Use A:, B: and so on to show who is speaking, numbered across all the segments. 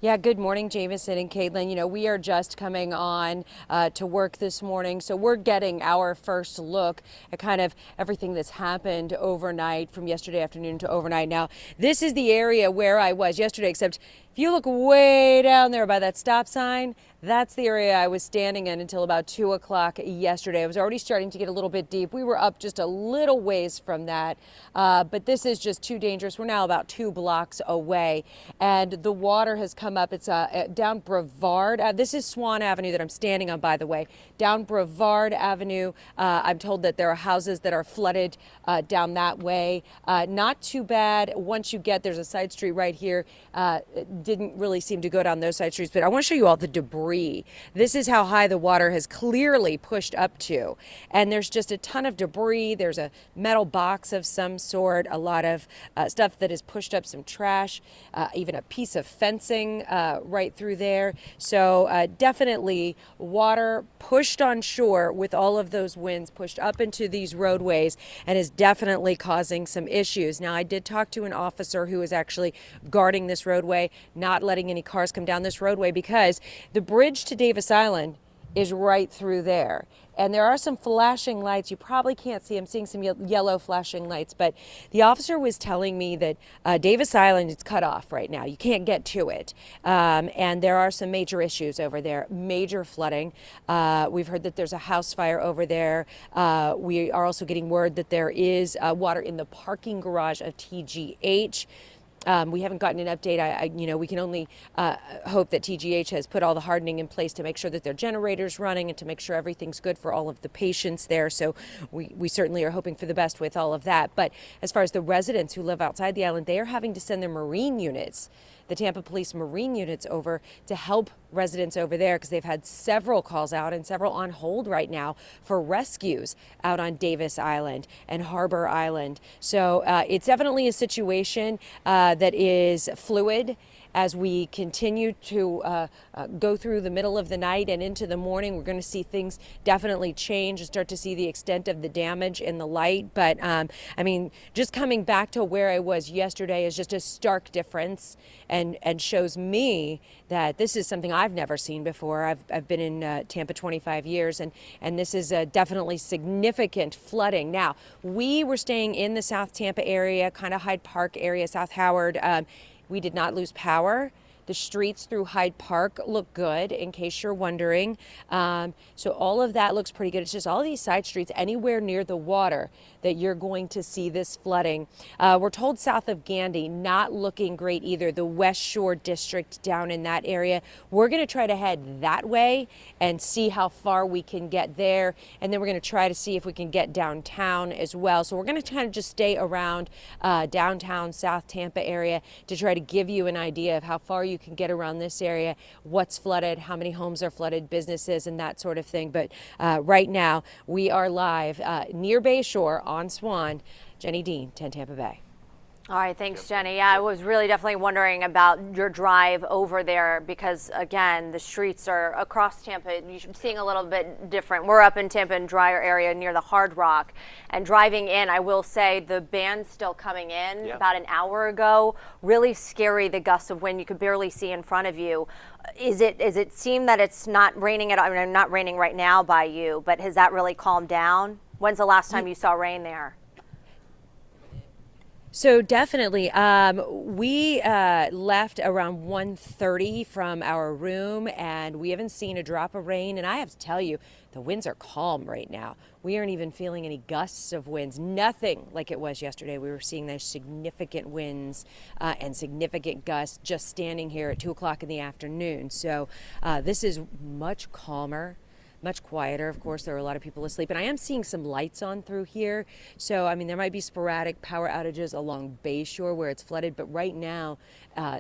A: Yeah, good morning, Jameson and Caitlin. We are just coming on to work this morning, so we're getting our first look at kind of everything that's happened overnight from yesterday afternoon to overnight. Now, this is the area where I was yesterday, except if you look way down there by that stop sign, that's the area I was standing in until about 2 o'clock yesterday. It was already starting to get a little bit deep. We were up just a little ways from that, but this is just too dangerous. We're now about 2 blocks away, and the water has come up. It's down Brevard. This is Swan Avenue that I'm standing on, by the way. Down Brevard Avenue, I'm told that there are houses that are flooded down that way. Not too bad once you get, there's a side street right here. Didn't really seem to go down those side streets, but I want to show you all the debris. This is how high the water has clearly pushed up to, and there's just a ton of debris. There's a metal box of some sort, a lot of stuff that has pushed up, some trash, even a piece of fencing right through there. So definitely water pushed on shore with all of those winds pushed up into these roadways and is definitely causing some issues. Now, I did talk to an officer who is actually guarding this roadway, not letting any cars come down this roadway, because the bridge to Davis Island is right through there. And there are some flashing lights. You probably can't see. I'm seeing some yellow flashing lights. But the officer was telling me that Davis Island is cut off right now. You can't get to it. And there are some major issues over there, major flooding. We've heard that there's a house fire over there. We are also getting word that there is water in the parking garage of TGH. We haven't gotten an update. We can only hope that TGH has put all the hardening in place to make sure that their generator's running and to make sure everything's good for all of the patients there. So we certainly are hoping for the best with all of that. But as far as the residents who live outside the island, they are having to send their Marine units, the Tampa Police Marine units, over to help residents over there, because they've had several calls out and several on hold right now for rescues out on Davis Island and Harbor Island. So it's definitely a situation that is fluid as we continue to go through the middle of the night and into the morning. We're going to see things definitely change and start to see the extent of the damage in the light. But just coming back to where I was yesterday is just a stark difference, and shows me that this is something I've never seen before. I've been in Tampa 25 years, and this is definitely significant flooding. Now, we were staying in the South Tampa area, kind of Hyde Park area, South Howard. We did not lose power. The streets through Hyde Park look good, in case you're wondering. So all of that looks pretty good. It's just all these side streets anywhere near the water that you're going to see this flooding. We're told south of Gandy, not looking great either. The West Shore District down in that area. We're going to try to head that way and see how far we can get there. And then we're going to try to see if we can get downtown as well. So we're going to kind of just stay around downtown South Tampa area to try to give you an idea of how far you can get around this area, what's flooded, how many homes are flooded, businesses, and that sort of thing. But right now, we are live near Bay Shore on Swan. Jenny Dean, 10 Tampa Bay.
B: All right, thanks, Jenny. Yeah, I was really definitely wondering about your drive over there because, again, the streets are across Tampa. You're seeing a little bit different. We're up in Tampa and drier area near the Hard Rock. And driving in, I will say the band's still coming in about an hour ago. Really scary, the gusts of wind. You could barely see in front of you. Is it seem that it's not raining at all? I mean, not raining right now by you, but has that really calmed down? When's the last time you saw rain there?
A: So definitely, we left around 1:30 from our room, and we haven't seen a drop of rain. And I have to tell you, the winds are calm right now. We aren't even feeling any gusts of winds. Nothing like it was yesterday. We were seeing those significant winds and significant gusts just standing here at 2 o'clock in the afternoon. So this is much calmer, much quieter. Of course, there are a lot of people asleep, and I am seeing some lights on through here. So, I mean, there might be sporadic power outages along Bayshore where it's flooded, but right now,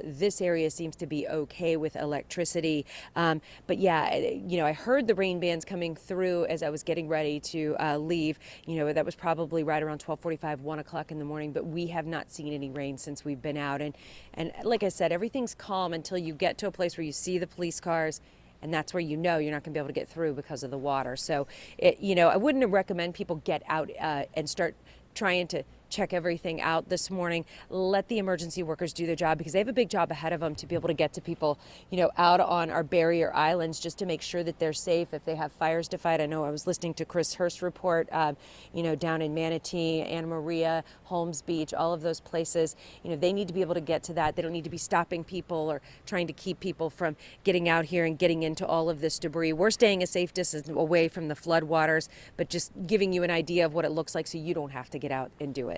A: this area seems to be okay with electricity. But yeah, I heard the rain bands coming through as I was getting ready to leave. That was probably right around 12:45, 1 o'clock in the morning, but we have not seen any rain since we've been out. And like I said, everything's calm until you get to a place where you see the police cars, and that's where you're not going to be able to get through because of the water. So, I wouldn't recommend people get out and start trying to check everything out this morning. Let the emergency workers do their job because they have a big job ahead of them to be able to get to people, out on our barrier islands just to make sure that they're safe if they have fires to fight. I know I was listening to Chris Hurst's report, down in Manatee, Anna Maria, Holmes Beach, all of those places. They need to be able to get to that. They don't need to be stopping people or trying to keep people from getting out here and getting into all of this debris. We're staying a safe distance away from the floodwaters, but just giving you an idea of what it looks like so you don't have to get out and do it.